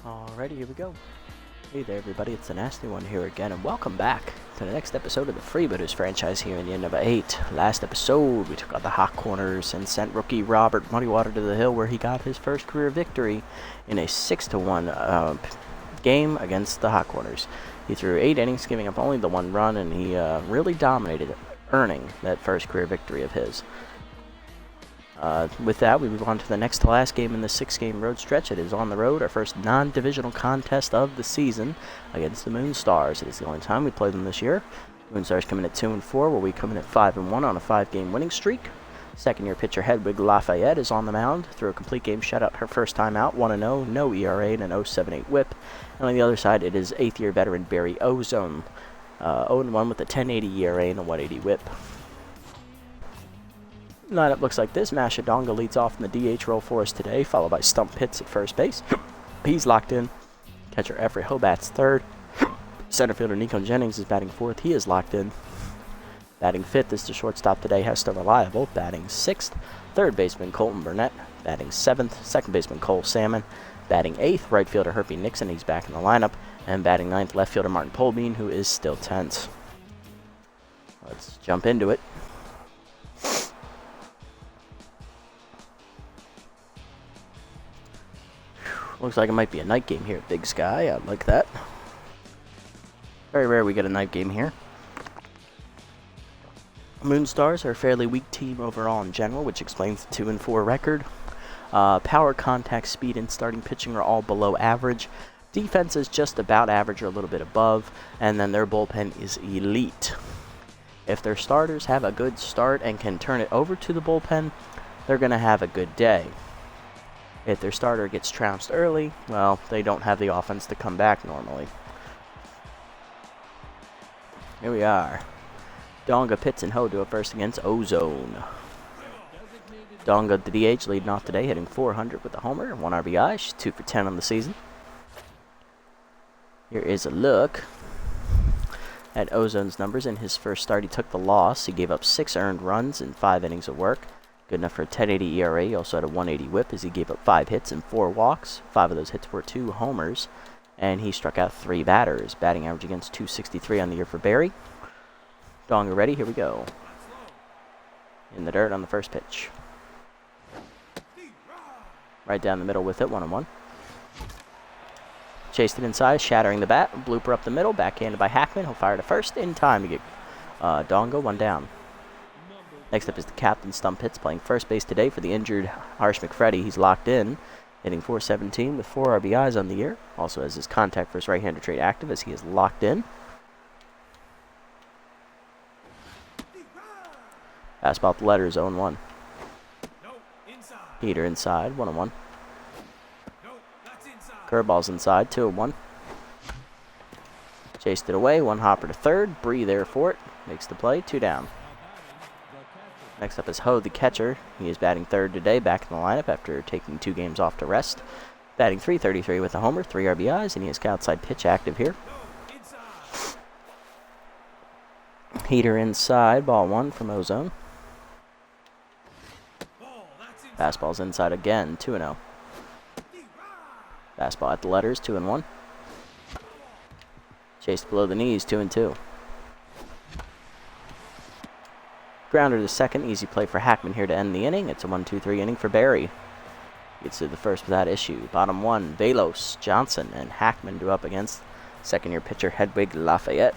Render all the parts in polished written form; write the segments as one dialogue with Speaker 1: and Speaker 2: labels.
Speaker 1: Alrighty, here we go. Hey there everybody, it's the Nasty One here again, and welcome back to the next episode of the Freebooters franchise here in year number 8. Last episode, we took out the Hot Corners and sent rookie Robert Muddywater to the hill where he got his first career victory in a 6-1 game against the Hot Corners. He threw 8 innings, giving up only the 1 run, and he really dominated, earning that first career victory of his. With that, we move on to the next to last game in the 6-game road stretch. It is on the road, our first non-divisional contest of the season against the Moonstars. It is the only time we play them this year. Moonstars come in at 2-4, while we come in at 5-1 on a 5-game winning streak. Second-year pitcher Hedwig Lafayette is on the mound, threw a complete game shutout her first time out, 1-0, no ERA, and an 0.78 whip. And on the other side, it is 8th-year veteran Barry Ozone, 0-1 with a 10.80 ERA and a 1.80 whip. Lineup looks like this. Masha Donga leads off in the DH role for us today, followed by Stump Pitts at first base. He's locked in. Catcher Everett Hobat's third. Center fielder Nico Jennings is batting fourth. He is locked in. Batting fifth is the shortstop today, Hester Reliable. Batting sixth, third baseman Colton Burnett. Batting seventh, second baseman Cole Salmon. Batting eighth, right fielder Herpy Nixon. He's back in the lineup. And batting ninth, left fielder Martin Polbean, who is still tense. Let's jump into it. Looks like it might be a night game here at Big Sky. I like that. Very rare we get a night game here. Moonstars are a fairly weak team overall in general, which explains the 2-4 record. Power, contact, speed, and starting pitching are all below average. Defense is just about average or a little bit above, and then their bullpen is elite. If their starters have a good start and can turn it over to the bullpen, they're going to have a good day. If their starter gets trounced early, well, they don't have the offense to come back normally. Here we are. Donga, Pitts, and Ho do it first against Ozone. Donga, the DH, leading off today, hitting .400 with a homer and 1 RBI. She's 2 for 10 on the season. Here is a look at Ozone's numbers. In his first start, he took the loss. He gave up 6 earned runs in 5 innings of work. Good enough for a 10.80 ERA. He also had a 1.80 whip as he gave up 5 hits and 4 walks. 5 of those hits were 2 homers. And he struck out 3 batters. Batting average against .263 on the year for Barry. Donga ready. Here we go. In the dirt on the first pitch. Right down the middle with it. 1-1. Chased it inside, shattering the bat. Blooper up the middle. Backhanded by Hackman. He'll fire to first in time to get Donga 1 down. Next up is the captain, Stump Pitts, playing first base today for the injured Harsh McFreddy. He's locked in, hitting .417 with 4 RBIs on the year. Also has his contact for his right-hander trait active as he is locked in. Fastball at the letters, 0-1. Heater inside, 1-1. Curveball's inside, 2-1. Chased it away, 1 hopper to third. Bree there for it. Makes the play, 2 down. Next up is Ho, the catcher. He is batting third today, back in the lineup after taking 2 games off to rest. Batting .333 with a homer, 3 RBIs, and he is outside pitch active here. Heater inside, ball 1 from Ozone. Fastball's inside again, 2-0. Fastball at the letters, 2-1. Chased below the knees, 2-2. Grounder to second, easy play for Hackman here to end the inning. It's a 1-2-3 inning for Barry. Gets to the first without issue. Bottom 1, Velos, Johnson, and Hackman do up against second-year pitcher Hedwig Lafayette.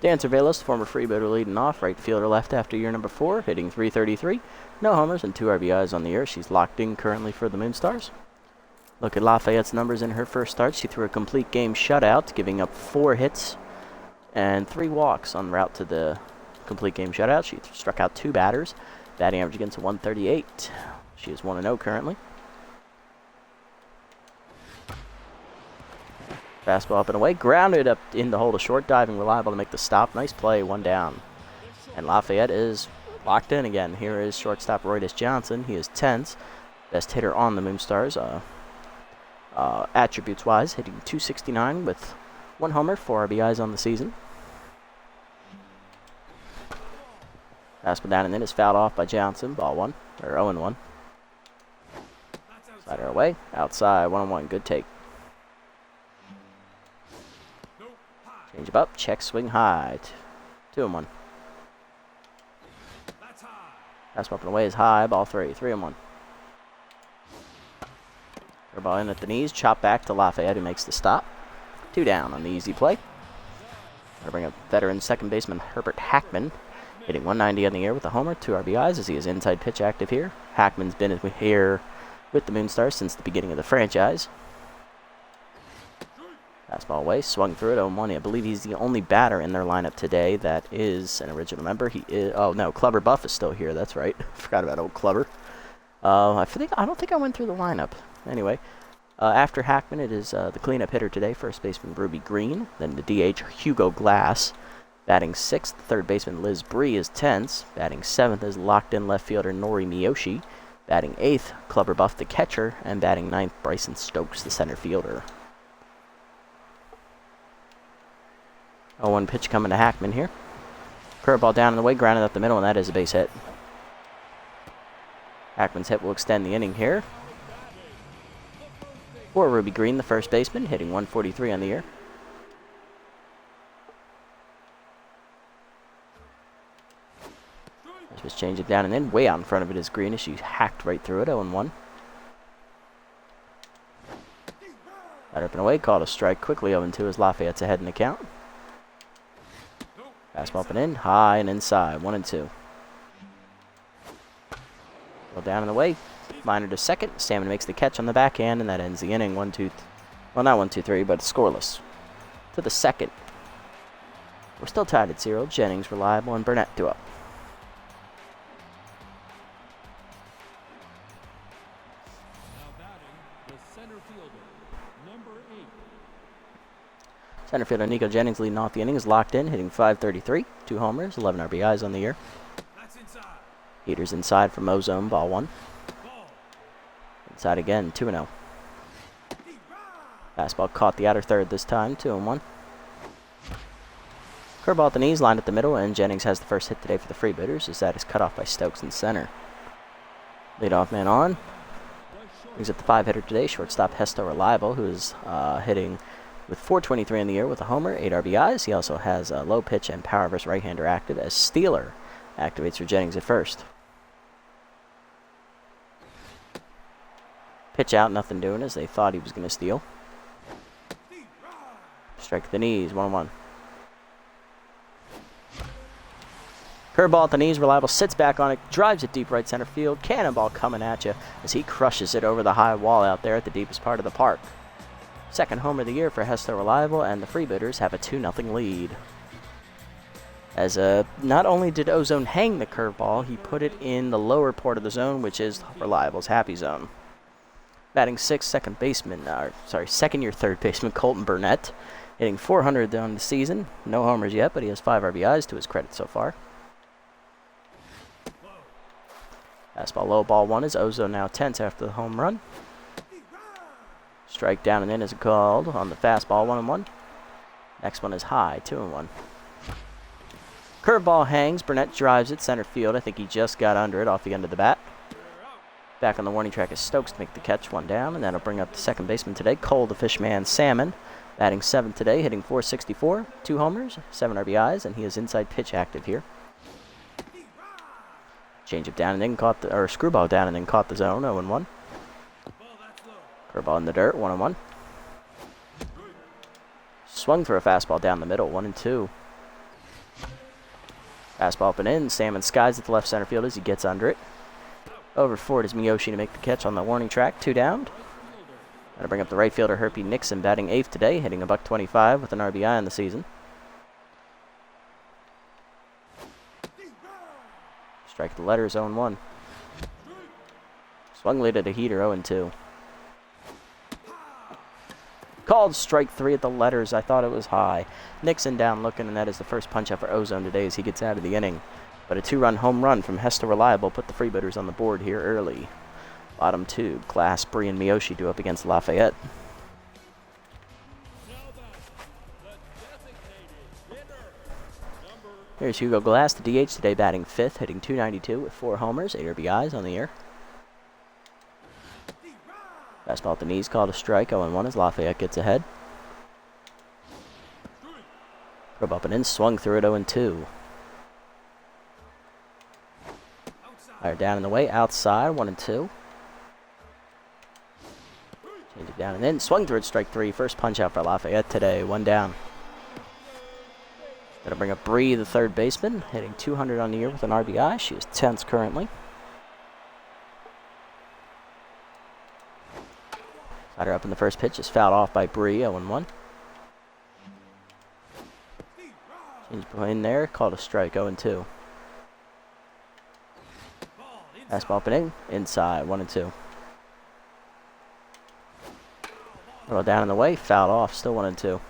Speaker 1: Dan Cervelos, former Freebooter, leading off. Right fielder left after year number 4, hitting .333. No homers and 2 RBIs on the year. She's locked in currently for the Moonstars. Look at Lafayette's numbers in her first start. She threw a complete game shutout, giving up 4 hits and 3 walks en route to the complete game shutout. She struck out 2 batters. Batting average against a 138. She is 1-0 currently. Fastball up and away. Grounded up in the hole to short. Diving Reliable to make the stop. Nice play. 1 down. And Lafayette is locked in again. Here is shortstop Roydus Johnson. He is tense. Best hitter on the Moonstars. Attributes-wise, hitting .269 with 1 homer, 4 RBIs on the season. Fastball down and in is fouled off by Johnson. Ball 1, or 0-1. Slider away, outside, 1-1. Good take. Change him up, check, swing high. 2-1. Fastball up and away is high. Ball 3, 3-1. Ball in at the knees, chop back to Lafayette, who makes the stop. 2 down on the easy play. I'll bring up veteran second baseman Herbert Hackman, hitting 190 on the year with a homer, 2 RBIs as he is inside pitch active here. Hackman's been here with the Moonstars since the beginning of the franchise. Fastball away, swung through it, 0-1. I believe he's the only batter in their lineup today that is an original member. He is, oh no, Clubber Buff is still here, that's right. Forgot about old Clubber. I don't think I went through the lineup. Anyway, after Hackman, it is the cleanup hitter today, first baseman Ruby Green, then the DH Hugo Glass. Batting 6th, third baseman Liz Bree is tense. Batting 7th is locked-in left fielder Nori Miyoshi. Batting 8th, Clubber Buff the catcher, and batting 9th, Bryson Stokes the center fielder. 0-1 pitch coming to Hackman here. Curveball down in the way, grounded up the middle, and that is a base hit. Hackman's hit will extend the inning here. For Ruby Green, the first baseman, hitting 143 on the year. Just change it down and in. Way out in front of it is Green as she hacked right through it. 0-1. That up and away, called a strike quickly. 0-2 as Lafayette's ahead in the count. Fastball up and in, high and inside. 1-2. Well, down and away. Liner to second. Salmon makes the catch on the backhand, and that ends the inning. 1-2. Well, not 1-2-3, but scoreless. To the second. We're still tied at 0. Jennings reliable, and Burnett 2 up. Center fielder Nico Jennings leading off the inning is locked in, hitting .533, 2 homers, 11 RBIs on the year. Heaters inside from Ozone, ball 1. Inside again, 2-0. Fastball caught the outer third this time, 2-1. Curveball at the knees, lined at the middle, and Jennings has the first hit today for the Freebooters as that is cut off by Stokes in center. Leadoff man on. Brings up the 5-hitter today, shortstop Hesto Reliable, who is hitting with .423 in the year with a homer, 8 RBIs. He also has a low pitch and power versus right-hander active as Steeler activates for Jennings at first. Pitch out, nothing doing as they thought he was going to steal. Strike at the knees, 1-1. Curveball at the knees, Reliable sits back on it, drives it deep right center field. Cannonball coming at you as he crushes it over the high wall out there at the deepest part of the park. Second homer of the year for Hesto Reliable, and the Freebooters have a 2-0 lead. As not only did Ozone hang the curveball, he put it in the lower part of the zone, which is Reliable's happy zone. Batting 6th, second-year third baseman Colton Burnett, hitting .400 on the season. No homers yet, but he has 5 RBIs to his credit so far. Fastball low, ball 1 is Ozone now tense after the home run. Strike down and in is called on the fastball, 1-1. Next one is high, 2-1. Curveball hangs, Burnett drives it center field. I think he just got under it off the end of the bat. Back on the warning track is Stokes to make the catch, 1 down, and that'll bring up the second baseman today, Cole the Fishman Salmon, batting 7th today, hitting .464, 2 homers, 7 RBIs, and he is inside pitch active here. Change it down and in, screwball down and then caught the zone, 0-1. Curveball in the dirt, 1-1. Swung for a fastball down the middle, 1-2. Fastball up and in, Salmon skies at the left center field as he gets under it. Over forward is Miyoshi to make the catch on the warning track, 2 down. That'll bring up the right fielder Herpy Nixon, batting 8th today, hitting $125 with an RBI in the season. Strike the letters, 0-1. Swung late at a heater, 0-2. Called strike 3 at the letters. I thought it was high. Nixon down looking, and that is the first punch out for Ozone today as he gets out of the inning. But a 2-run home run from Hesto Reliable put the Freebooters on the board here early. Bottom 2, Glass, Bree, and Miyoshi do up against Lafayette. Here's Hugo Glass, the DH today, batting 5th, hitting .292 with 4 homers, 8 RBIs on the year. Fastball at the knees, called a strike. 0-1 as Lafayette gets ahead. Curve up and in, swung through it. 0-2. Fire down and away, outside. 1-2. Change it down and in, swung through it. Strike 3. First punch out for Lafayette today. 1 down. Gonna bring up Bree, the third baseman, hitting .200 on the year with an RBI. She is 10th currently. Slider up in the first pitch is fouled off by Bree. 0-1. Change in there, called a strike. 0-2. Fastball up and in, inside. 1-2. A little down in the way, fouled off. Still 1-2.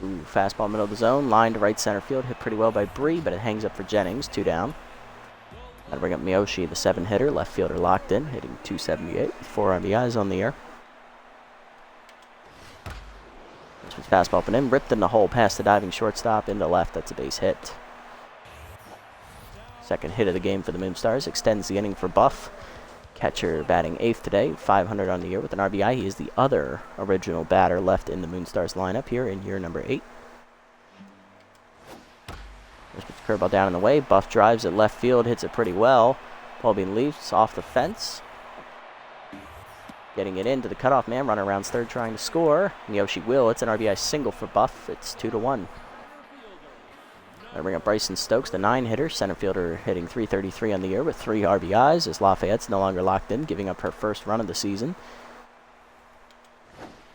Speaker 1: Ooh, fastball middle of the zone, line to right center field, hit pretty well by Bree, but it hangs up for Jennings, 2 down. Gotta bring up Miyoshi, the 7-hitter, left fielder locked in, hitting .278, 4 RBIs on the year. This was fastball up and in, ripped in the hole past the diving shortstop into left. That's a base hit. Second hit of the game for the Moonstars, extends the inning for Buff. Catcher batting 8th today, .500 on the year with an RBI. He is the other original batter left in the Moonstars lineup here in year number 8. There's the curveball down in the way. Buff drives at left field, hits it pretty well. Paulbean leaps off the fence. Getting it into the cutoff man, runner rounds third trying to score. Miyoshi will. It's an RBI single for Buff. It's 2-1. I bring up Bryson Stokes, the 9-hitter, center fielder, hitting .333 on the year with 3 RBIs as Lafayette's no longer locked in, giving up her first run of the season.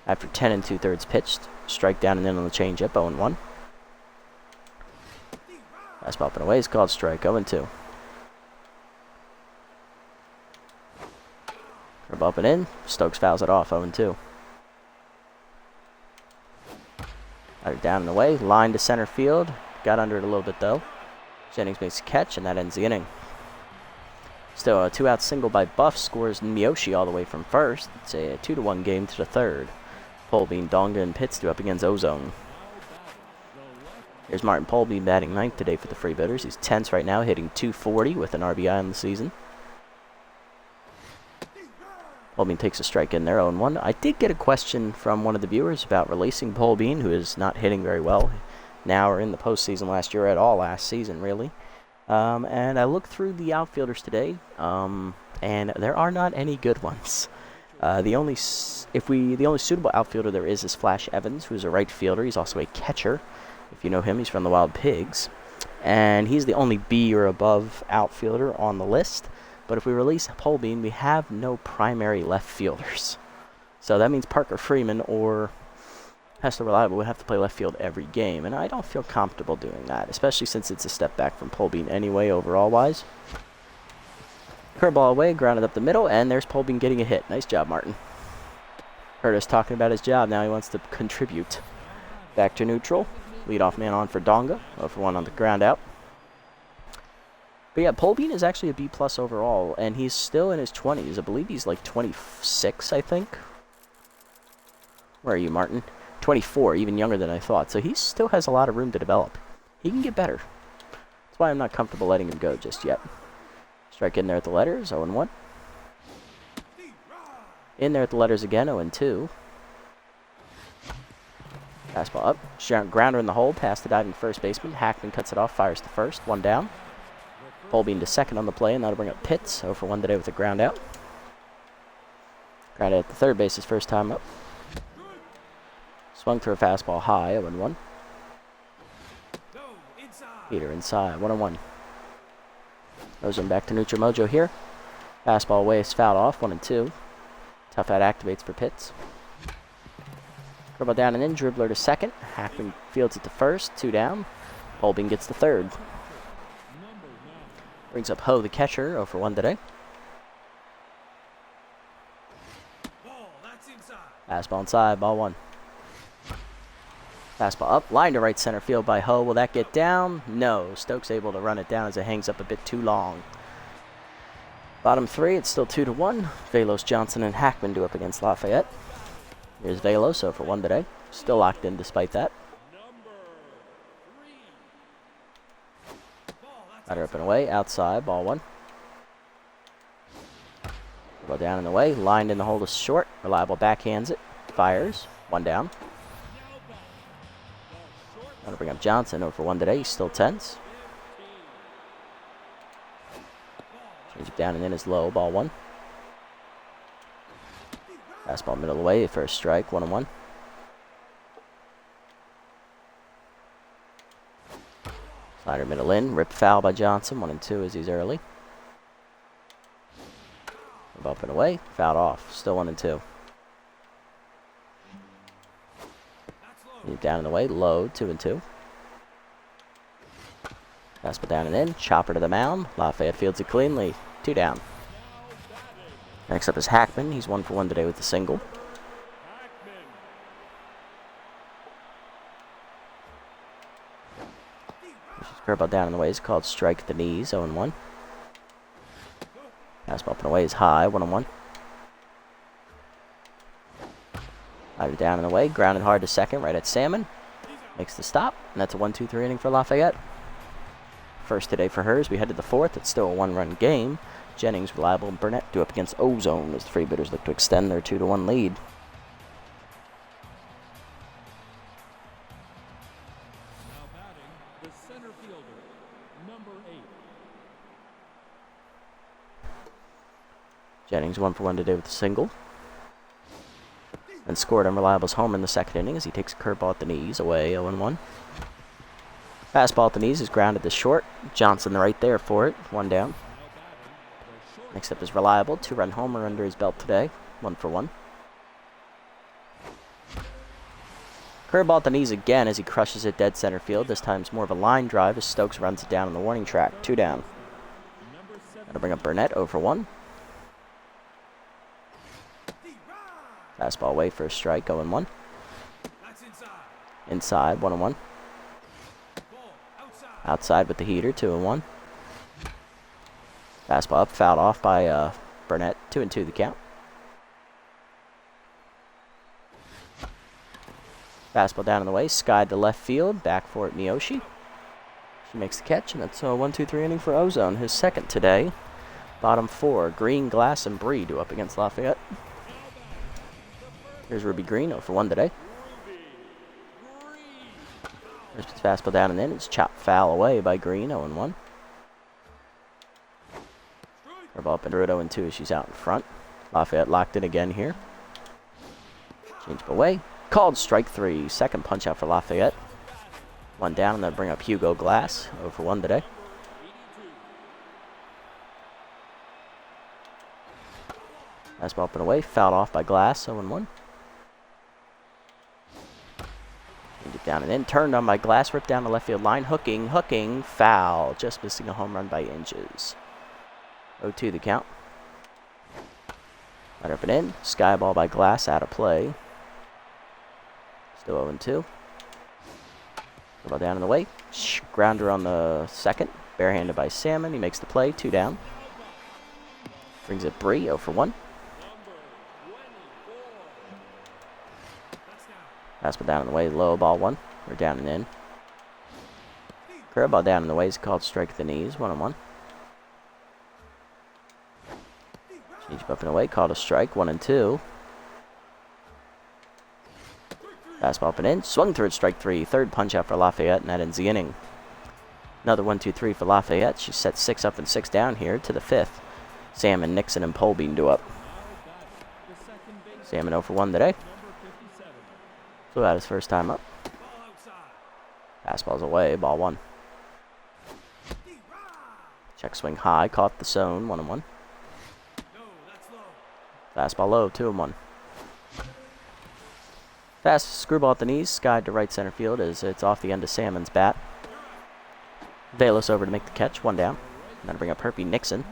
Speaker 1: After 10 2/3 pitched, strike down and in on the changeup. 0-1. Fastball up and away is called strike. 0-2. Curve up and in. Stokes fouls it off. 0-2. Down and away, line to center field. Got under it a little bit, though. Jennings makes a catch, and that ends the inning. Still a 2-out single by Buff scores Miyoshi all the way from first. It's a 2-1 game to the third. Paulbean, Donga, and Pitts do up against Ozone. Here's Martin Paulbean batting 9th today for the Freebooters. He's 10th right now, hitting .240 with an RBI on the season. Paulbean takes a strike in there, 0-1. I did get a question from one of the viewers about releasing Paulbean, who is not hitting very well now or in the postseason last year at all last season, really. And I looked through the outfielders today, and there are not any good ones. The only suitable outfielder there is Flash Evans, who's a right fielder. He's also a catcher. If you know him, he's from the Wild Pigs. And he's the only B or above outfielder on the list. But if we release Paulbean, we have no primary left fielders. So that means Parker Freeman or Hester Reliable would have to play left field every game, and I don't feel comfortable doing that, especially since it's a step back from Paulbean anyway, overall-wise. Curveball away, grounded up the middle, and there's Paulbean getting a hit. Nice job, Martin. Heard us talking about his job. Now he wants to contribute. Back to neutral. Leadoff man on for Donga. 0-1 on the ground out. But yeah, Paulbean is actually a B+ overall, and he's still in his 20s. I believe he's like 26, I think. Where are you, Martin? 24, even younger than I thought. So he still has a lot of room to develop. He can get better. That's why I'm not comfortable letting him go just yet. Strike in there at the letters, 0-1. In there at the letters again, 0-2. Fastball up. Grounder in the hole, past the diving first baseman. Hackman cuts it off, fires to first, 1 down. Paulbean to second on the play, and that'll bring up Pitts. 0-1 today with a ground out. Grounded at the third base his first time up. Swung through a fastball high, 0-1. Peter inside, 1-1. Ozone back to neutral mojo here. Fastball away is fouled off, 1-2. Tough out activates for Pitts. Curveball down and in, dribbler to second. Hackman fields it to first, 2 down. Paulbean gets the third. Brings up Ho, the catcher, 0-1 today. Fastball inside, ball 1. Fastball up, line to right center field by Ho. Will that get down? No. Stokes able to run it down as it hangs up a bit too long. Bottom 3, it's still 2-1. Velos, Johnson, and Hackman do up against Lafayette. Here's Velos, 0-1 today. Still locked in despite that. Rider up and away, outside, ball 1. Ball down and away, lined in the hole is short. Reliable backhands it, fires, 1 down. Gonna bring up Johnson, 0 for 1 today, he's still tense. Change it down and in is low, ball 1. Fastball middle away for a strike, 1-1. Slider middle in, rip foul by Johnson, 1-2 as he's early. Up and away, fouled off, still 1-2. Down and away, low, 2-2. Fastball down and in, chopper to the mound. Lafayette fields it cleanly, 2 down. Next up is Hackman, he's 1 for 1 today with a single. Curveball down and away is called strike at the knees, 0-1. Fastball up and away is high, 1-1. Slider down and away, grounded hard to second, right at Salmon. Makes the stop, and that's a 1-2-3 inning for Lafayette. First today for hers, we head to the 4th. It's still a 1-run game. Jennings, Reliable, and Burnett do up against Ozone as the Freebooters look to extend their 2-1 lead.
Speaker 2: Now batting, the center fielder, number 8.
Speaker 1: Jennings 1 for 1 today with a single. And scored on Reliable's home in the 2nd inning as he takes a curveball at the knees, away, 0-1. Fastball at the knees is grounded to short. Johnson right there for it, 1 down. Next up is Reliable, 2-run homer under his belt today, 1 for 1. Curveball at the knees again as he crushes it dead center field. This time it's more of a line drive as Stokes runs it down on the warning track, 2 down. That'll bring up Burnett, 0 for 1. Fastball away for a strike, 0-1. Inside, 1-1. Outside with the heater, 2-1. Fastball up, fouled off by Burnett, 2-2 the count. Fastball down in the way, skied to left field, back for it Miyoshi. She makes the catch, and that's a 1-2-3 inning for Ozone, his 2nd today. Bottom 4, Green, Glass, and Bree do up against Lafayette. Here's Ruby Green, 0 for 1 today. There's his fastball down and in. It's chopped foul away by Green, 0-1. Curveball up and 0-2 as she's out in front. Lafayette locked in again here. Change away. Called strike 3. 2nd punch out for Lafayette. 1 down, and they'll bring up Hugo Glass, 0 for 1 today. Fastball up and away. Fouled off by Glass, 0-1. Get down and in, turned on by Glass, ripped down the left field line, hooking, foul, just missing a home run by inches. 0-2 the count. Right up and in, sky ball by Glass, out of play. Still 0-2. Ball down in the way, grounder on the 2nd, barehanded by Salmon, he makes the play, 2 down. Brings it Bree, 0 for 1. Fastball down in the way, low, ball 1. We're down and in. Curveball down in the way is called strike at the knees, 1-1. Change up and away, called a strike, 1-2. Fastball up and in, swung through it, strike 3. 3rd punch out for Lafayette, and that ends the inning. Another 1-2-3 for Lafayette. She sets 6 up and 6 down here to the 5th. Salmon, Nixon, and Polbean do up. Salmon 0 for 1 today. Flew out his first time up. Fastball's away, ball 1. Check swing high, caught the zone, 1-1. Fastball low, 2-1. Fast screwball at the knees, skied to right center field as it's off the end of Salmon's bat. Velos over to make the catch, 1 down. And then bring up Herpy Nixon.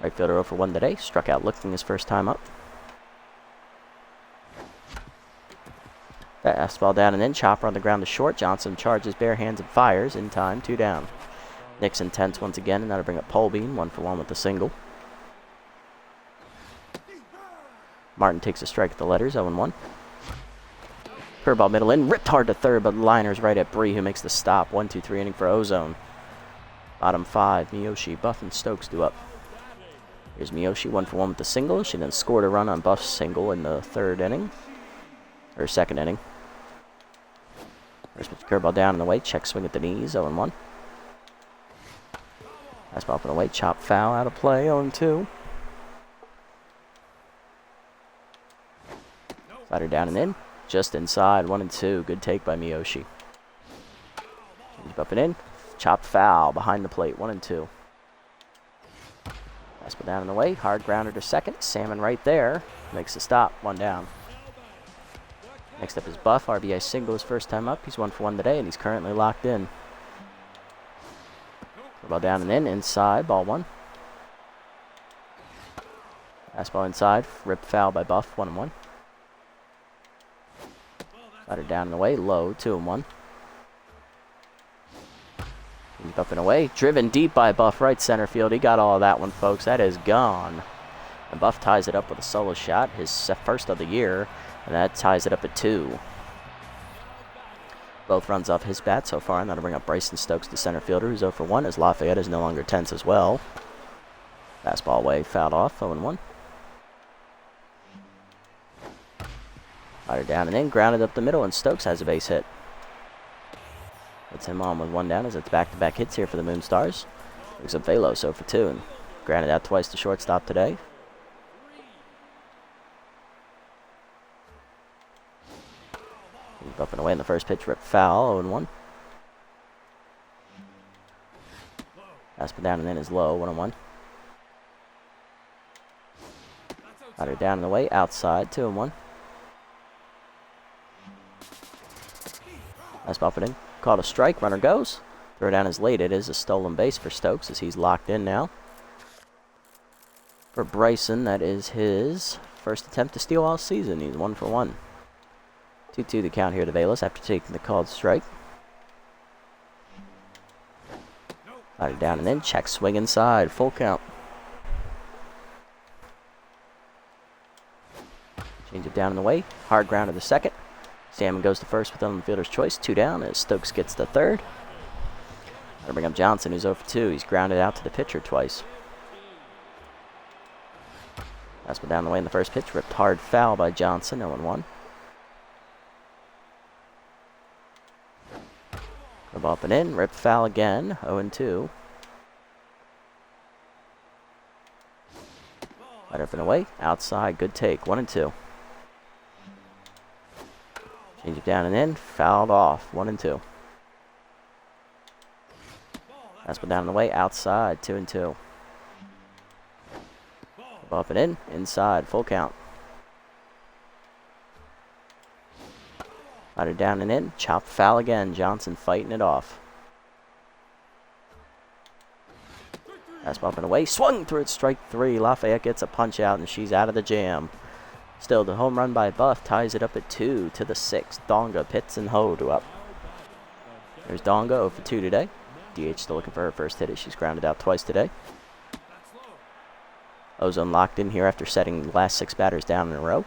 Speaker 1: Right fielder 0 for 1 today, struck out looking his first time up. Fastball down and in, chopper on the ground to short. Johnson charges bare hands and fires in time, 2 down. Nixon tense once again, and that'll bring up Polbean, 1 for 1 with the single. Martin takes a strike at the letters, 0-1. Curveball middle in, ripped hard to 3rd, but the liner's right at Bree, who makes the stop. 1-2-3 inning for Ozone. Bottom 5, Miyoshi, Buff, and Stokes due up. Here's Miyoshi, 1 for 1 with the single. She then scored a run on Buff's single in the third inning. Or second inning. First pitch curveball down and away. Check swing at the knees, 0-1. Fastball up and away. Chop foul out of play, 0-2. Slider down and in. Just inside, 1-2. Good take by Miyoshi. Change up and in. Chop foul behind the plate, 1-2. Fastball down and away. Hard grounder to second. Salmon right there. Makes the stop, 1 down. Next up is Buff. RBI single his first time up. He's 1 for 1 today, and he's currently locked in. Ball down and in. Inside, ball 1. Fastball inside. Ripped foul by Buff, 1-1. Slider down and away. Low, 2-1. Deep up and away. Driven deep by Buff, right center field. He got all of that one, folks. That is gone. And Buff ties it up with a solo shot, his first of the year. And that ties it up at 2. Both runs off his bat so far, and that'll bring up Bryson Stokes, the center fielder, who's 0 for 1, as Lafayette is no longer tense as well. Fastball away, fouled off, 0-1. Slider down and in, grounded up the middle, and Stokes has a base hit. Puts him on with 1 down, as it's back-to-back hits here for the Moonstars. Brings up Velos, 0 for 2, and grounded out twice to shortstop today. Up and away in the first pitch, ripped foul, 0-1. Fastball down and in is low, 1-1. Slider down and away, outside, 2-1. Fastball up and in, called a strike, runner goes. Throw down is late, it is a stolen base for Stokes as he's locked in now. For Bryson, that is his first attempt to steal all season, he's 1 for 1. 2-2 the count here to Velas after taking the called strike. Slider down and in. Check swing inside. Full count. Change it down and away. Hard ground to the second. Salmon goes to first with the fielder's choice. 2 down as Stokes gets the third. That'll bring up Johnson, who's 0 for 2. He's grounded out to the pitcher twice. Fastball down the way in the first pitch. Ripped hard foul by Johnson. 0-1. Ball up and in, ripped foul again, 0-2. Right up and away, outside, good take, 1-2. Change it down and in, fouled off, 1-2. Fastball down and away, outside, 2-2. Ball up and in, inside, full count. Slider down and in. Chop foul again. Johnson fighting it off. Fastball up and away. Swung through it. Strike 3. Lafayette gets a punch out and she's out of the jam. Still, the home run by Buff ties it up at 2 to the 6th. Donga, Pitts, and Hodu up. There's Donga 0 for 2 today. DH still looking for her first hit as she's grounded out twice today. Ozone locked in here after setting the last 6 batters down in a row.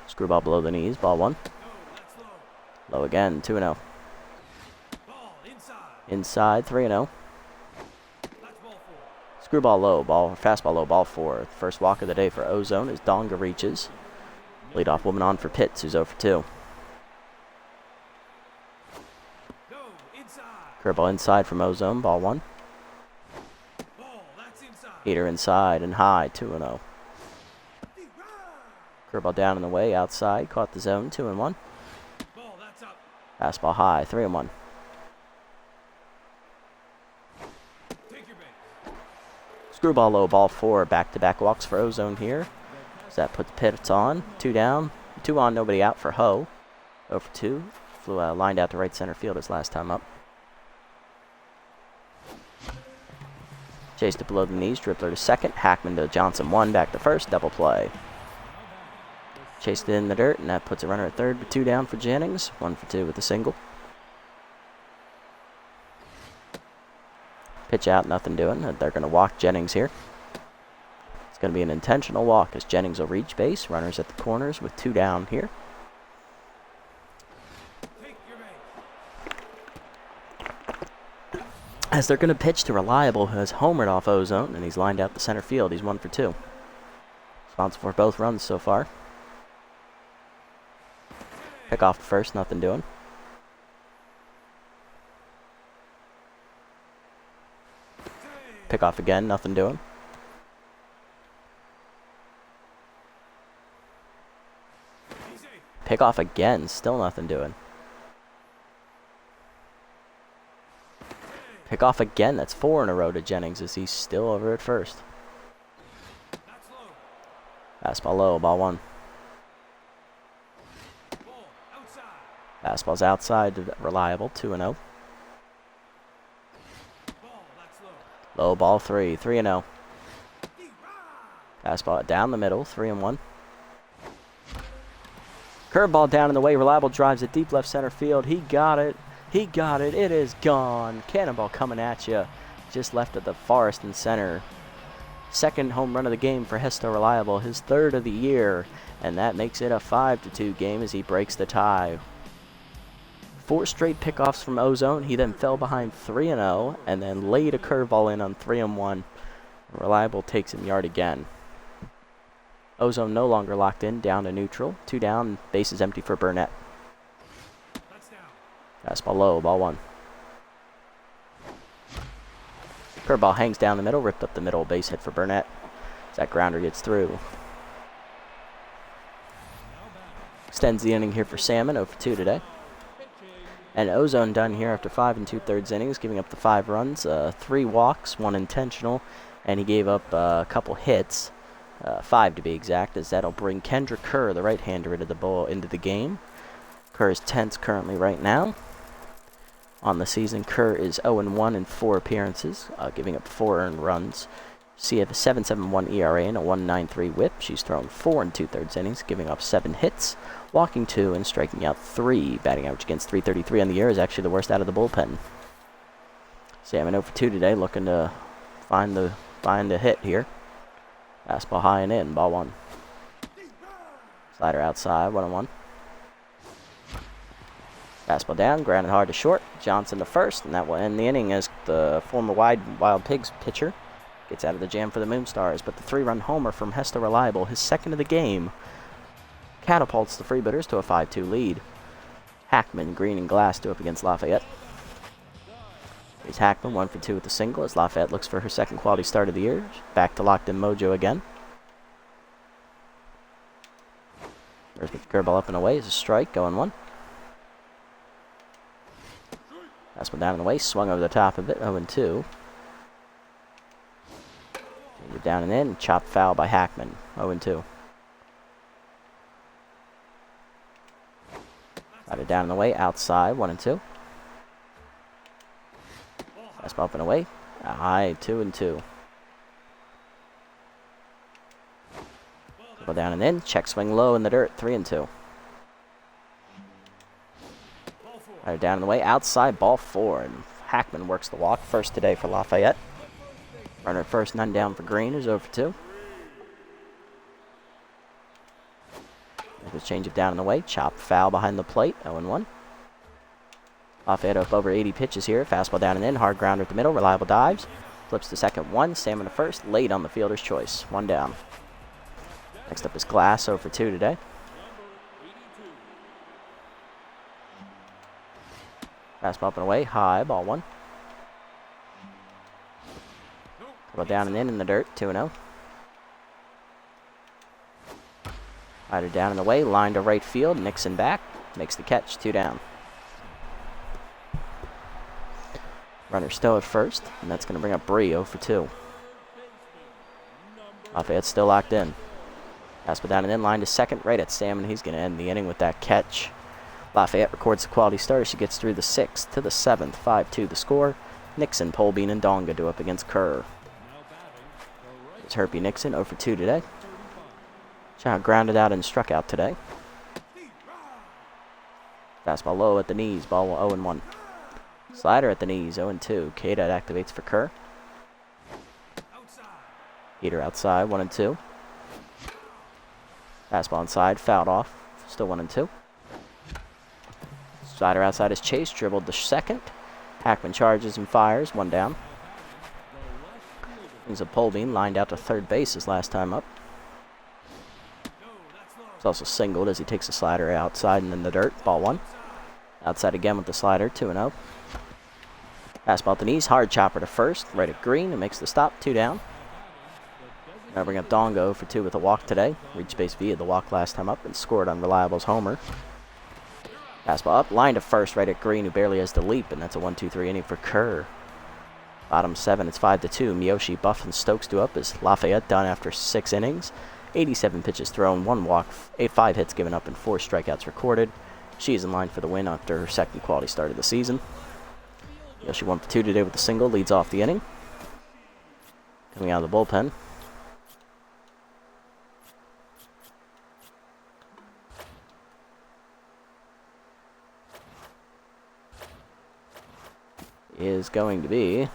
Speaker 1: Screwball below the knees. Ball 1. Low again, 2-0. Inside, 3-0. Screwball low, fastball low, ball 4. First walk of the day for Ozone as Donga reaches. Leadoff woman on for Pitts, who's 0 for 2. Curveball inside from Ozone, ball 1. Heater inside and high, 2-0. Curveball down in the way, outside, caught the zone, 2-1. Fastball high, 3-1. Screwball low, ball 4. Back-to-back walks for Ozone here. So that puts Pitts on. 2 down. 2 on, nobody out for Ho. 0 for 2. Flew lined out to right center field his last time up. Chased it below the knees. Dribbler to second. Hackman to Johnson 1. Back to first. Double play. Chased it in the dirt, and that puts a runner at third with 2 down for Jennings. 1 for 2 with a single. Pitch out, nothing doing. They're going to walk Jennings here. It's going to be an intentional walk as Jennings will reach base. Runners at the corners with 2 down here. as they're going to pitch to Reliable, who has homered off Ozone, and he's lined out the center field. He's 1 for 2. Responsible for both runs so far. Pick off first, nothing doing. Pick off again, nothing doing. Pick off again, still nothing doing. Pick off again, that's 4 in a row to Jennings as he's still over at first. Fastball low, ball 1. Fastball's outside to Reliable, 2-0. Low ball 3, 3-0. Fastball down the middle, 3-1. Curveball down in the way. Reliable drives it deep left center field. He got it. He got it. It is gone. Cannonball coming at you. Just left of the Forest and center. Second home run of the game for Hesto Reliable. His 3rd of the year. And that makes it a 5-2 game as he breaks the tie. 4 straight pickoffs from Ozone. He then fell behind 3-0 and then laid a curveball in on 3-1. Reliable takes him yard again. Ozone no longer locked in, down to neutral. 2 down, bases empty for Burnett. Fastball low, ball 1. Curveball hangs down the middle, ripped up the middle, base hit for Burnett. As that grounder gets through. Extends the inning here for Salmon, 0 for 2 today. And Ozone done here after 5 2/3 innings, giving up the 5 runs, 3 walks, 1 intentional, and he gave up a couple hits. 5 to be exact, as that'll bring Kendra Kerr, the right-hander, into the game. Kerr is 10th currently right now. On the season, Kerr is 0-1 in 4 appearances, giving up 4 earned runs. She has a 7.71 ERA and a 1.93 WHIP. She's thrown 4 2/3 innings, giving up 7 hits, walking 2 and striking out 3. Batting average against .333 on the year is actually the worst out of the bullpen. Salmon 0 for 2 today, looking to find a hit here. Fastball high and in, ball 1. Slider outside, 1-1. Fastball down, grounded hard to short. Johnson to first, and that will end the inning as the former Wild Pigs pitcher gets out of the jam for the Moonstars. But the 3-run homer from Hesto Reliable, his 2nd of the game, catapults the Freebooters to a 5-2 lead. Hackman, Green, and Glass do up against Lafayette. Here's Hackman, 1 for 2 with the single as Lafayette looks for her 2nd quality start of the year. Back to locked-in mojo again. First with the curveball up and away is a strike, going 1. Fastball down and away, swung over the top of it, 0-2. Down and in, chopped foul by Hackman, 0-2. Got it down and away, outside, 1-2. Fastball up and away, high, 2-2. Go down and in, check swing low in the dirt, 3-2. Got it down and away, outside, ball 4, and Hackman works the walk, first today for Lafayette. Runner at first, none down for Green, who's 0 for 2. There's a change of down and away, chopped foul behind the plate, 0-1. Lafayette up over 80 pitches here. Fastball down and in. Hard grounder at the middle. Reliable dives. Flips to second 1. Salmon to first. Late on the fielder's choice. 1 down. Next up is Glass, 0 for 2 today. Fastball up and away. High. Ball 1. Couple down and in the dirt. 2-0. Rider down and away. Line to right field. Nixon back. Makes the catch. 2 down. Runner still at first, and that's going to bring up Bree, 0 for 2. Lafayette's still locked in. Fastball down and in, line to second, right at Salmon. He's going to end the inning with that catch. Lafayette records a quality start. She gets through the 6th to the 7th, 5-2 the score. Nixon, Polbean, and Donga do up against Kerr. It's Herpy Nixon, 0 for 2 today. Child grounded out and struck out today. Fastball low at the knees, ball 0-1. Slider at the knees, 0-2. K-Dot activates for Kerr. Heater outside, 1-2. Fastball inside, fouled off, still 1-2. Slider outside is chased, dribbled to second. Hackman charges and fires, 1 down. Brings a pole beam, lined out to third base his last time up. He's also singled as he takes a slider outside and in the dirt, ball 1. Outside again with the slider, 2-0. Fastball at the knees, hard chopper to first, right at green, and makes the stop, 2 down. Now bring up Dongo for 2 with a walk today. Reached base via the walk last time up and scored on Reliable's homer. Fastball up, line to first, right at green, who barely has the leap, and that's a 1-2-3 inning for Kerr. Bottom 7, it's 5-2. Miyoshi, Buff, and Stokes do up as Lafayette done after 6 innings. 87 pitches thrown, 1 walk, 5 hits given up, and 4 strikeouts recorded. She is in line for the win after her second quality start of the season. Miyoshi 1 for 2 today with a single, leads off the inning. Coming out of the bullpen. Is going to be a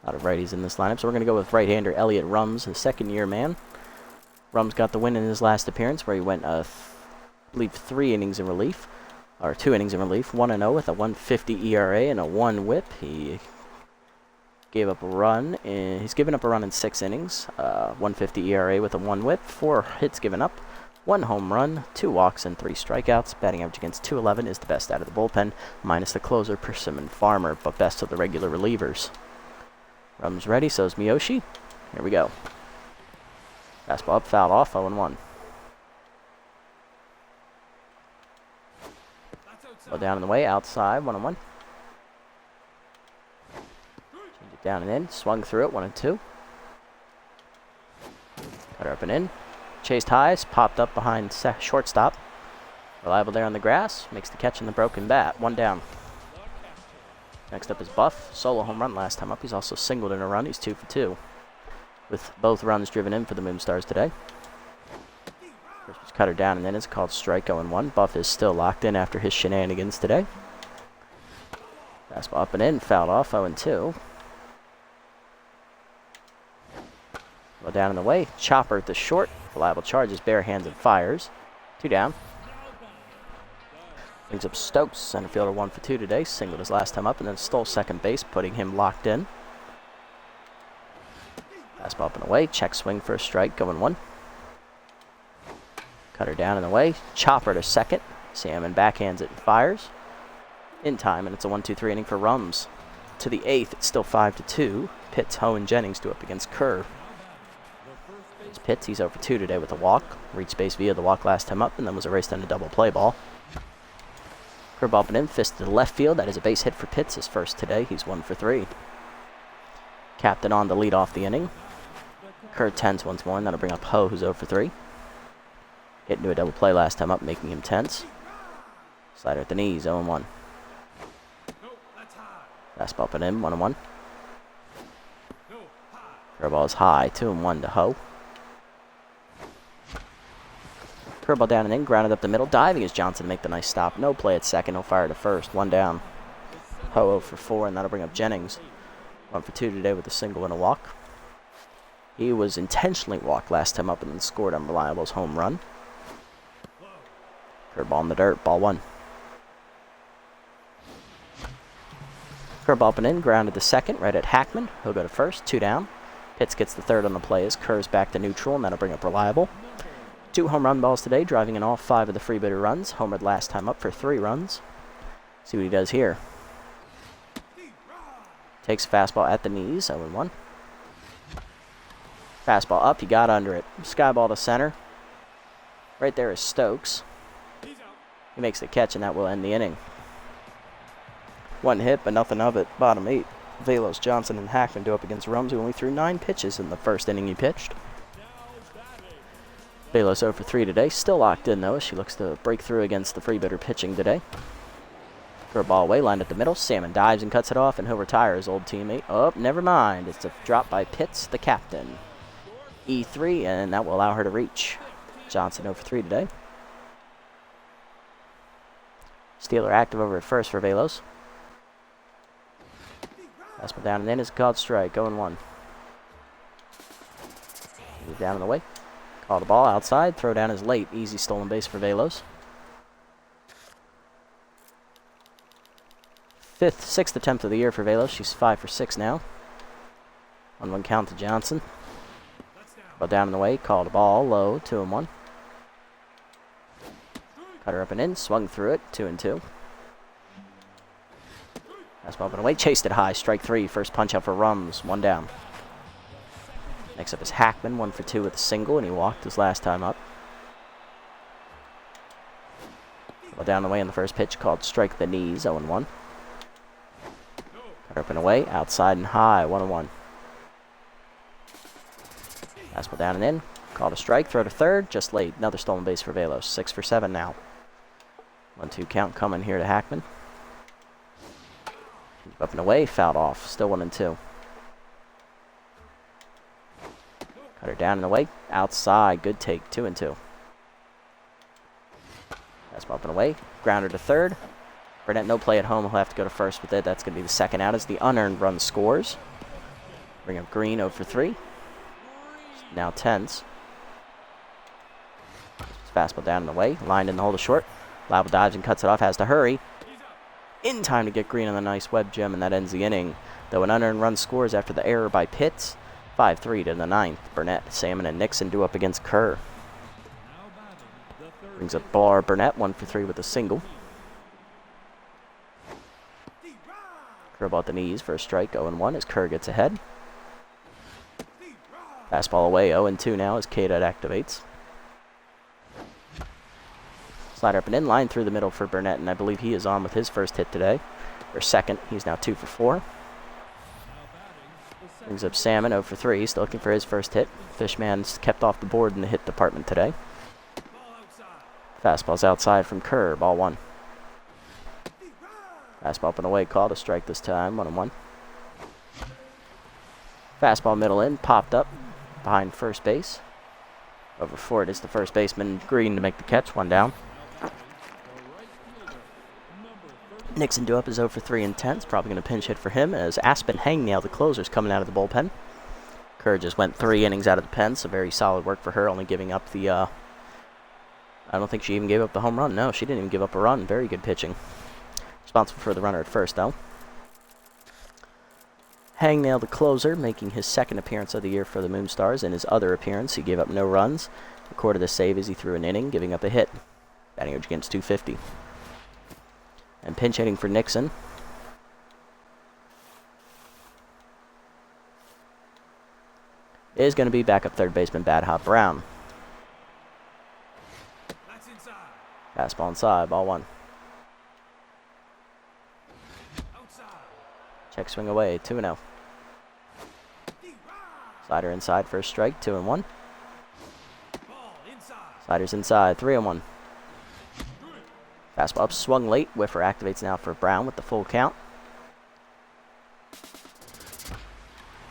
Speaker 1: lot of righties in this lineup, so we're going to go with right-hander Elliot Rums, the second-year man. Rums got the win in his last appearance, where he went, I believe, 3 innings in relief, or 2 innings in relief, 1-0 with a 1.50 ERA and a 1 WHIP. He gave up a run, and he's given up a run in 6 innings, 1.50 ERA with a 1 WHIP, 4 hits given up, 1 home run, 2 walks, and 3 strikeouts. Batting average against .211 is the best out of the bullpen, minus the closer Persimmon Farmer, but best of the regular relievers. Rum's ready, so is Miyoshi. Here we go. Fastball up, fouled off, 0-1. Well, down in the way, outside, 1-1. Change it down and in, swung through it, 1-2. Cutter up and in. Chased highs, popped up behind shortstop. Reliable there on the grass, makes the catch in the broken bat, 1 down. Next up is Buff, solo home run last time up. He's also singled in a run. He's 2 for 2, with both runs driven in for the Moonstars today. First was cutter down, and then it's called strike, 0-1. Buff is still locked in after his shenanigans today. Fastball up and in, fouled off, 0-2. Well, down in the way, chopper at the short. Reliable charges, bare hands and fires. 2 down. Brings up Stokes, center fielder, 1 for 2 today. Singled his last time up and then stole second base, putting him locked in. Fastball up and away. Check swing for a strike, 0-1. Cutter down and away. Chopper to second. Salmon backhands it and fires. In time, and it's a 1-2-3 inning for Rums. To the 8th, it's still 5-2. Pitts, Ho, and Jennings do up against Kerr. It's Pitts, he's 0 for 2 today with a walk. Reached base via the walk last time up and then was erased on a double play ball. Curveball up and in, fist to the left field. That is a base hit for Pitts, his first today. He's 1 for 3. Captain on to lead off the inning. Kerr tense once more, and that'll bring up Ho, who's 0 for 3. Hit into a double play last time up, making him tense. Slider at the knees, 0-1. Fastball up and in, 1-1. Curveball is high, 2-1 to Ho. Curveball down and in, grounded up the middle, diving as Johnson to make the nice stop. No play at second, no fire to first, 1 down. Ho 0 for 4, and that'll bring up Jennings. 1 for 2 today with a single and a walk. He was intentionally walked last time up and then scored on Reliable's home run. Curveball in the dirt, ball 1. Curveball up and in, grounded to second, right at Hackman. He'll go to first, 2 down. Pitts gets the third on the play as Kerr's back to neutral, and that'll bring up Reliable. 2 home run balls today, driving in all 5 of the Freebooter runs. Homered last time up for 3 runs. See what he does here. Takes fastball at the knees, 0-1. Fastball up, he got under it. Skyball to center. Right there is Stokes. He makes the catch, and that will end the inning. 1 hit, but nothing of it. Bottom 8. Velos, Johnson, and Hackman do up against Rums, who only threw 9 pitches in the first inning he pitched. Velos 0 for 3 today. Still locked in, though, as she looks to break through against the Freebooter pitching today. For a ball away, lined at the middle. Salmon dives and cuts it off, and he'll retire his old teammate. Oh, never mind. It's a drop by Pitts, the captain. E3, and that will allow her to reach. Johnson 0 for 3 today. Steeler active over at first for Velos. Fastball down and in is called strike, 0-1. Move down in the way. Call the ball outside. Throw down is late. Easy stolen base for Velos. Sixth attempt of the year for Velos. She's 5 for 6 now. 1-1 count to Johnson. Ball down in the way. Called the ball low. 2-1. Cut her up and in. Swung through it. 2-2. Fastball up and away. Chased it high. Strike 3. First punch out for Rums. 1 down. Next up is Hackman. 1 for 2 with a single, and he walked his last time up. Ball down the way in the first pitch. Called strike the knees. 0-1. Cut her up and away. Outside and high. 1-1. Fastball down and in. Called a strike. Throw to third. Just late. Another stolen base for Velos. 6 for 7 now. 1-2 count coming here to Hackman. Up and away. Fouled off. Still 1-2. Cut her down and away. Outside. Good take. 2-2. Fastball up and away. Grounder to third. Burnett no play at home. He'll have to go to first with it. That's going to be the second out as the unearned run scores. Bring up Green 0 for 3. Now tense. Fastball down and away. Lined in the hole to short. Liable dives and cuts it off. Has to hurry. In time to get Green on the nice web gem, and that ends the inning. Though an unearned run scores after the error by Pitts. 5-3 to the 9th. Burnett, Salmon, and Nixon do up against Kerr. Brings up Burnett 1 for 3 with a single. Curveball at the knees for a strike. 0-1 as Kerr gets ahead. Fastball away. 0-2 now as K-Dot activates. Slider up and in. Line through the middle for Burnett, and I believe he is on with his first hit today. Or second. He's now 2 for 4. Brings up Salmon 0 for 3. Still looking for his first hit. Fishman's kept off the board in the hit department today. Fastball's outside from Kerr. Ball 1. Fastball up and away. Called a strike this time. 1-1. Fastball middle in. Popped up behind first base. Over for it is the first baseman Green to make the catch. 1 down. Nixon due up is 0 for 3 in 10. It's probably going to pinch hit for him as Aspen Hangnail, the closer's coming out of the bullpen. Kerr just went 3 innings out of the pen, so very solid work for her, only giving up the, I don't think she even gave up the home run. No, she didn't even give up a run. Very good pitching. Responsible for the runner at first, though. Hangnail, the closer, making his second appearance of the year for the Moonstars. In his other appearance, he gave up no runs. Recorded a save as he threw an inning, giving up a hit. Batting average against .250. And pinch hitting for Nixon. Is going to be backup third baseman Bad Hop Brown. Fastball inside, ball 1. Check swing away, 2-0. Slider inside for a strike, 2-1. Sliders inside, 3-1. Fastball up, swung late. Whiffer activates now for Brown with the full count.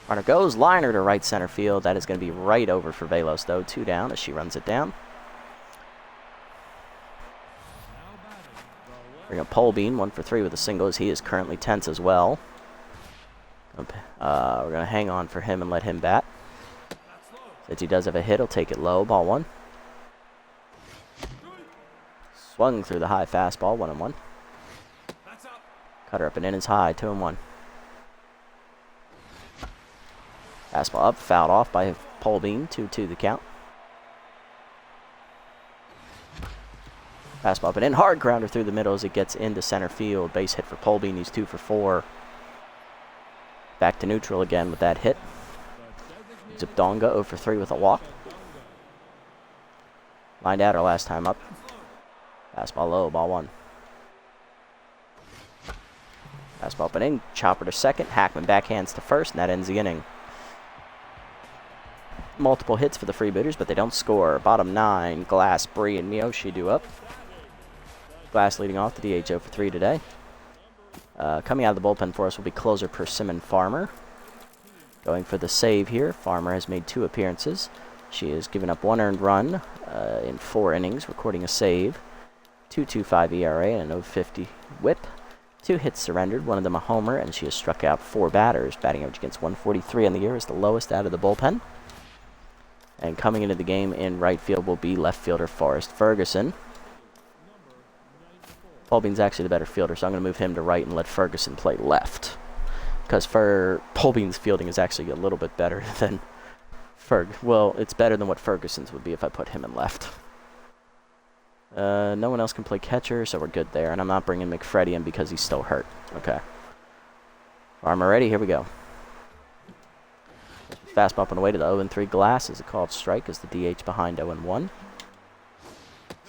Speaker 1: Runner goes, liner to right center field. That is going to be right over for Velos, though. 2 down as she runs it down. Bring up Polbean, 1 for 3 with a single as he is currently tense as well. We're going to hang on for him and let him bat. Since he does have a hit, he'll take it low. Ball 1. Swung through the high fastball, 1-1. Cutter up and in is high, 2-1. Fastball up, fouled off by Polbean, 2-2 the count. Fastball up and in, hard grounder through the middle as it gets into center field. Base hit for Polbean, he's 2 for 4. Back to neutral again with that hit. Zipdonga 0 for 3 with a walk. Lined out our last time up. Fastball low, ball 1. Fastball up and in, chopper to second. Hackman backhands to first, and that ends the inning. Multiple hits for the Freebooters, but they don't score. Bottom 9, Glass, Bree, and Miyoshi do up. Glass leading off, the DH 0 for 3 today. Coming out of the bullpen for us will be closer Persimmon Farmer. Going for the save here. Farmer has made 2 appearances. She has given up 1 earned run in 4 innings, recording a save. 2.25 ERA and an 0.50 whip. 2 hits surrendered, 1 of them a homer, and she has struck out 4 batters. Batting average against 143 on the year is the lowest out of the bullpen. And coming into the game in right field will be left fielder Forrest Ferguson. Polbean's actually the better fielder, so I'm going to move him to right and let Ferguson play left. Because Polbean's fielding is actually a little bit better than well, it's better than what Ferguson's would be if I put him in left. No one else can play catcher, so we're good there. And I'm not bringing McFreddy in because he's still hurt. Okay. Farmer ready, here we go. Fastball up and away to the 0-3 glass is a called strike as the DH behind 0-1.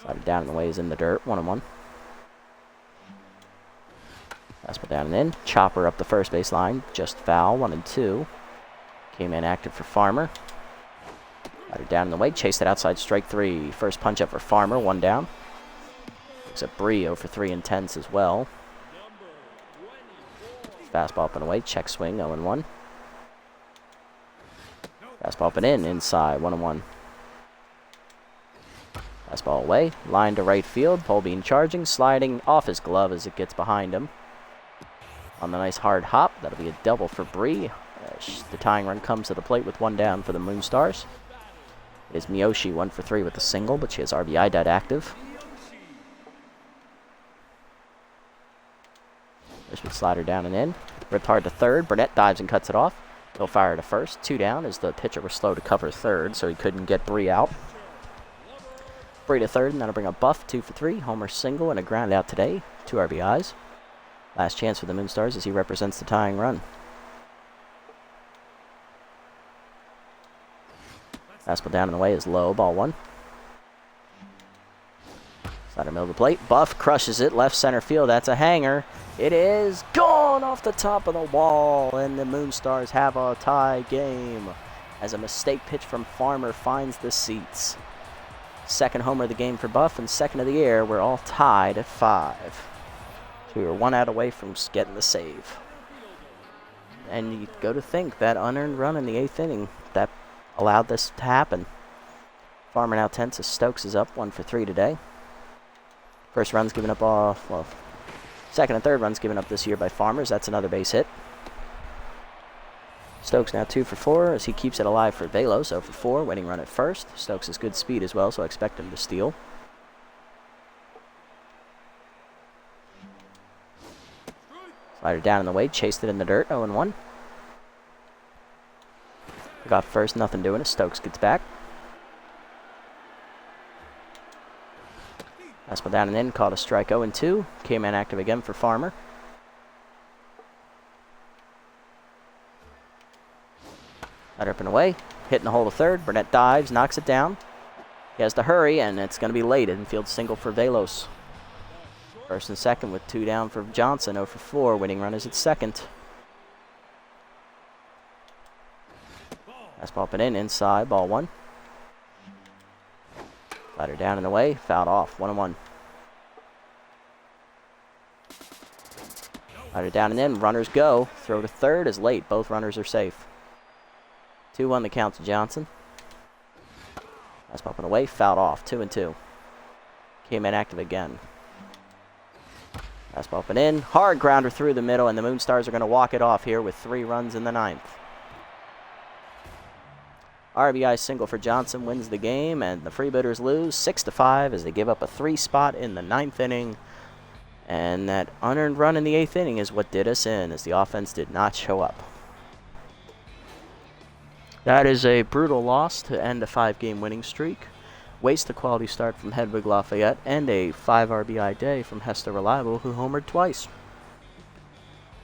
Speaker 1: Slided down and away is in the dirt, 1-1. Fastball down and in. Chopper up the first base line, just foul, 1-2. Came in active for Farmer. Slided down in the way, chased it outside, strike 3. First punch up for Farmer, 1 down. Looks at Bree 0-3 intense as well. Fastball up and away, check swing, 0-1. Fastball up and in, inside, 1-1. Fastball away, line to right field. Polbean charging, sliding off his glove as it gets behind him. On the nice hard hop, that'll be a double for Bree. The tying run comes to the plate with 1 down for the Moonstars. It is Miyoshi 1-3 with a single, but she has RBI dead active. This would slide her down and in. Ripped hard to third. Burnett dives and cuts it off. He'll fire to first. 2 down as the pitcher was slow to cover third, so he couldn't get Bree out. Bree to third, and that'll bring a Buff 2-3. Homer single and a ground out today. 2 RBIs. Last chance for the Moonstars as he represents the tying run. Fastball down and away is low, ball 1. Slider middle of the plate. Buff crushes it, left center field. That's a hanger. It is gone off the top of the wall, and the Moonstars have a tie game as a mistake pitch from Farmer finds the seats. Second homer of the game for Buff and second of the year. We're all tied at 5. So we were 1 out away from getting the save. And you go to think that unearned run in the 8th inning that allowed this to happen. Farmer now tense as Stokes is up 1-3 today. First run's given up off, well, second and third runs given up this year by Farmers. That's another base hit. Stokes now 2-4 as he keeps it alive for Velos. 0-4, winning run at first. Stokes has good speed as well, so I expect him to steal. Slider down in the way, chased it in the dirt, 0-1. Got first, nothing doing it. Stokes gets back. Fastball down and in, caught a strike 0-2. Came in active again for Farmer. Slider up and away, hitting the hole to third. Burnett dives, knocks it down. He has to hurry, and it's going to be late. Infield single for Velos. First and second with 2 down for Johnson. 0-4, winning run is at second. Fastball up and in, inside, ball 1. Slider down and away, fouled off, 1-1. Slider down and in, runners go. Throw to third is late, both runners are safe. 2-1 the count to Johnson. Fastball up and away, fouled off, 2-2. Came in active again. Fastball up and in, hard grounder through the middle, and the Moonstars are going to walk it off here with 3 runs in the 9th. RBI single for Johnson wins the game, and the Freebooters lose 6-5 as they give up a 3 spot in the 9th inning. And that unearned run in the 8th inning is what did us in, as the offense did not show up. That is a brutal loss to end a 5-game winning streak. Waste a quality start from Hedwig Lafayette, and a 5 RBI day from Hester Reliable, who homered twice.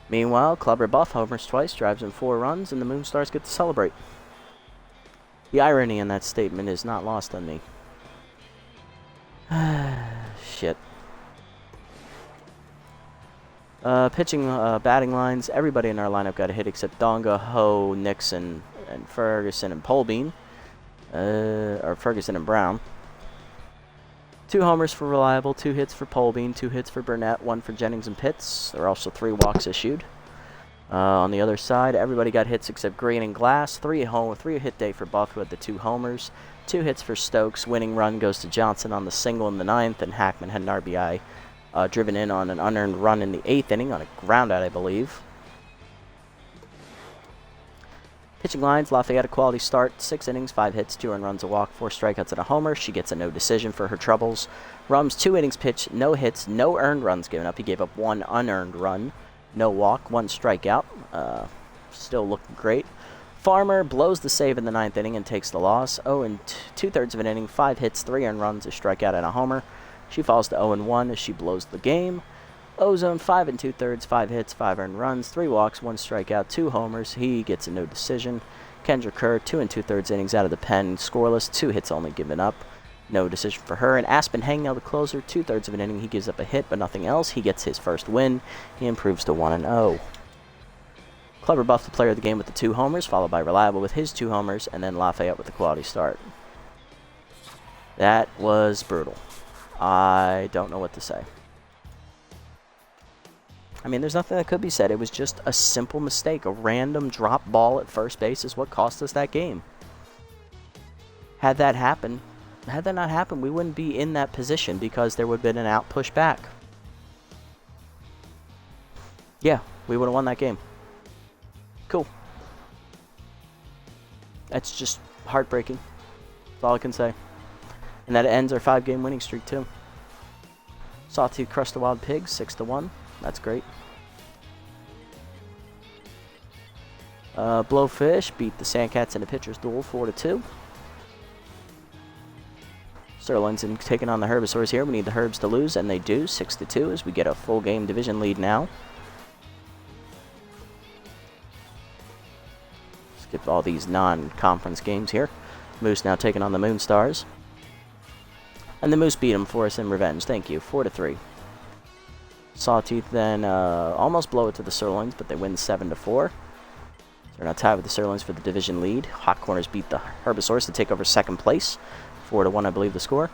Speaker 1: Meanwhile, Clubber Buff homers twice, drives in 4 runs, and the Moonstars get to celebrate. The irony in that statement is not lost on me. Shit. Pitching, batting lines, everybody in our lineup got a hit except Donga, Ho, Nixon, and Ferguson and Polbean. Or Ferguson and Brown. 2 homers for Reliable, 2 hits for Polbean, 2 hits for Burnett, 1 for Jennings and Pitts. There are also 3 walks issued. On the other side, everybody got hits except Green and Glass. 3 hit day for Buff, who had the 2 homers. 2 hits for Stokes. Winning run goes to Johnson on the single in the 9th, and Hackman had an RBI driven in on an unearned run in the 8th inning on a ground out, I believe. Pitching lines, Lafayette a quality start, 6 innings, 5 hits, 2 earned runs, a walk, 4 strikeouts, and a homer. She gets a no decision for her troubles. Rums, 2 innings pitched, no hits, no earned runs given up. He gave up 1 unearned run, no walk, 1 strikeout. Still looking great. Farmer blows the save in the 9th inning and takes the loss. 0 and 2/3 of an inning, 5 hits, 3 earned runs, a strikeout, and a homer. She falls to 0 and 1 as she blows the game. Ozone, 5 and 2/3, 5 hits, 5 earned runs, 3 walks, 1 strikeout, 2 homers. He gets a no decision. Kendra Kerr, 2 and 2/3 innings out of the pen, scoreless, 2 hits only given up. No decision for her. And Aspen Hangnail, the closer, 2/3 of an inning. He gives up a hit, but nothing else. He gets his first win. He improves to 1 and 0. Clever Buff, the player of the game with the 2 homers, followed by Reliable with his 2 homers, and then Lafayette with the quality start. That was brutal. I don't know what to say. I mean, there's nothing that could be said. It was just a simple mistake. A random drop ball at first base is what cost us that game. Had that not happened, we wouldn't be in that position because there would have been an out push back. Yeah, we would have won that game. Cool. That's just heartbreaking. That's all I can say. And that ends our 5-game winning streak, too. Sawtooth crushed the Wild Pigs, 6-1. That's great. Blowfish beat the Sandcats in a pitcher's duel, 4-2. Sterling's taking on the Herbisaurs here. We need the Herbs to lose, and they do, 6-2, as we get a full game division lead now. Skip all these non-conference games here. Moose now taking on the Moonstars. And the Moose beat them for us in revenge. Thank you, 4-3. Sawtooth then almost blow it to the Sirloins, but they win 7-4. They're now tied with the Sirloins for the division lead. Hot Corners beat the Herbisaurs to take over second place. 4-1, I believe, the score.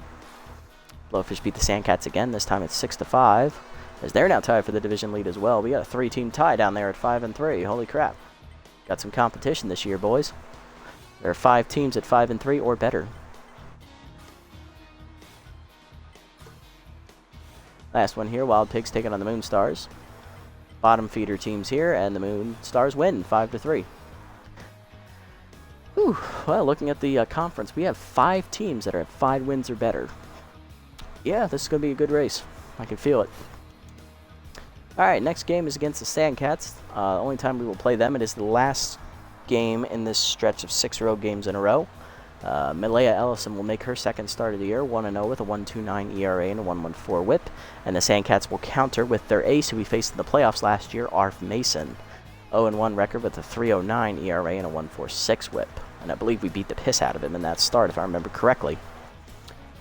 Speaker 1: Blowfish beat the Sandcats again. This time it's 6-5, as they're now tied for the division lead as well. We got a 3-team tie down there at 5-3. Holy crap. Got some competition this year, boys. There are 5 teams at 5-3 or better. Last one here, Wild Pigs taking on the Moonstars. Bottom feeder teams here, and the Moonstars win 5-3. Whew. Well, looking at the conference, we have 5 teams that are at 5 wins or better. Yeah, this is going to be a good race. I can feel it. Alright, next game is against the Sandcats. The only time we will play them, it is the last game in this stretch of 6 road games in a row. Malaya Ellison will make her second start of the year, 1-0 with a 1.29 ERA and a 1.14 whip. And the Sandcats will counter with their ace, who we faced in the playoffs last year, Arf Mason. 0-1 record with a 3.09 ERA and a 1.46 whip. And I believe we beat the piss out of him in that start, if I remember correctly.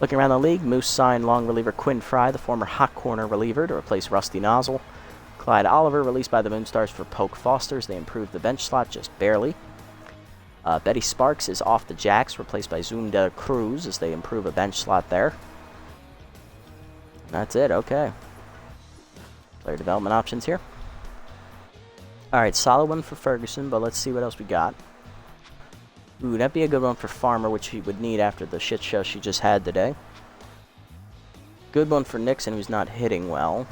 Speaker 1: Looking around the league, Moose signed long reliever Quinn Fry, the former Hot Corner reliever, to replace Rusty Nozzle. Clyde Oliver released by the Moonstars for Polk Fosters. They improved the bench slot just barely. Betty Sparks is off the Jacks, replaced by Zoom de Cruz as they improve a bench slot there. That's it, okay. Player development options here. Alright, solid one for Ferguson, but let's see what else we got. Ooh, that'd be a good one for Farmer, which he would need after the shit show she just had today. Good one for Nixon, who's not hitting well.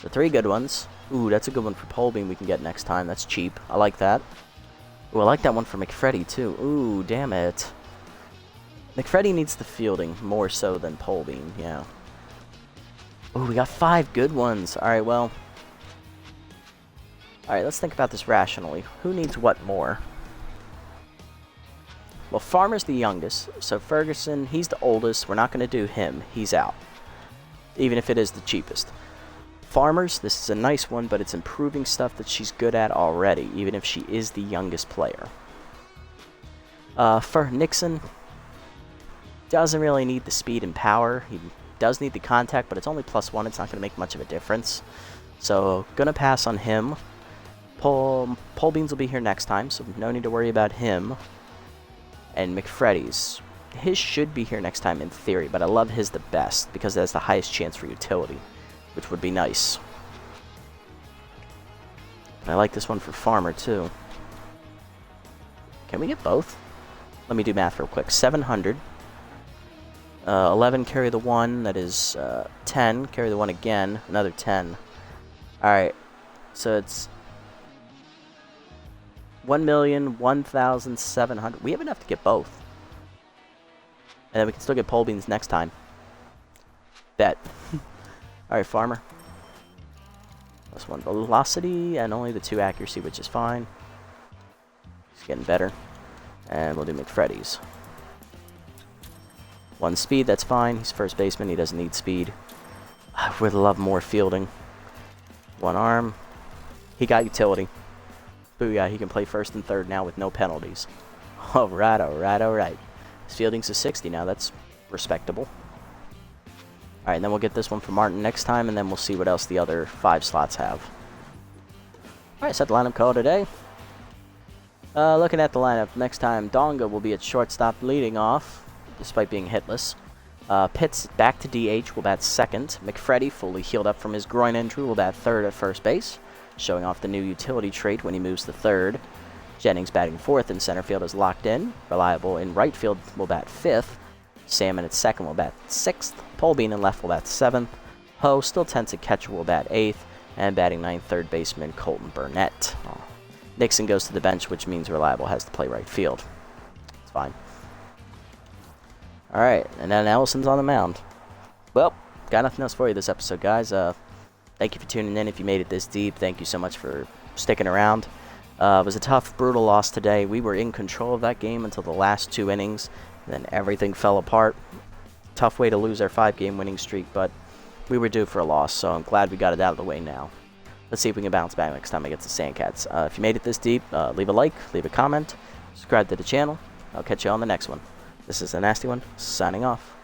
Speaker 1: So 3 good ones. Ooh, that's a good one for Polbean we can get next time. That's cheap. I like that. Ooh, I like that one for McFreddy, too. Ooh, damn it. McFreddy needs the fielding more so than Polbean, yeah. Ooh, we got 5 good ones. Alright, well. Alright, let's think about this rationally. Who needs what more? Well, Farmer's the youngest, so Ferguson, he's the oldest. We're not going to do him. He's out. Even if it is the cheapest. Farmers, this is a nice one, but it's improving stuff that she's good at already, even if she is the youngest player. For Nixon, doesn't really need the speed and power. He does need the contact, but it's only +1. It's not going to make much of a difference. So, going to pass on him. Polbeans will be here next time, so no need to worry about him. And McFreddy's. His should be here next time in theory, but I love his the best because it has the highest chance for utility, which would be nice. And I like this one for Farmer, too. Can we get both? Let me do math real quick. 700. 11, carry the 1. That is 10. Carry the 1 again. Another 10. Alright. So it's 1,001,700. We have enough to get both. And then we can still get pole beans next time. Bet. Alright, farmer. Plus 1 velocity and only the 2 accuracy, which is fine. He's getting better. And we'll do McFreddy's. 1 speed, that's fine. He's first baseman, he doesn't need speed. I would love more fielding. 1 arm. He got utility. Booyah, he can play first and third now with no penalties. Alright, alright, alright. His fielding's a 60 now, that's respectable. Alright, and then we'll get this one for Martin next time, and then we'll see what else the other 5 slots have. Alright, set the lineup call today. Looking at the lineup, next time Donga will be at shortstop leading off, despite being hitless. Pitts back to DH will bat second. McFreddy, fully healed up from his groin injury, will bat third at first base, showing off the new utility trait when he moves to third. Jennings batting fourth in center field is locked in. Reliable in right field will bat fifth. Salmon at second will bat sixth. Polbean in left will bat seventh. Ho, still tense at catcher, will bat eighth. And batting ninth, third baseman Colton Burnett. Oh. Nixon goes to the bench, which means Reliable has to play right field. It's fine. Alright, and then Ellison's on the mound. Well, got nothing else for you this episode, guys. Thank you for tuning in. If you made it this deep, thank you so much for sticking around. It was a tough, brutal loss today. We were in control of that game until the last 2 innings. Then everything fell apart. Tough way to lose our 5-game winning streak, but we were due for a loss, so I'm glad we got it out of the way now. Let's see if we can bounce back next time against the Sandcats. If you made it this deep, leave a like, leave a comment, subscribe to the channel. I'll catch you on the next one. This is the Nasty One, signing off.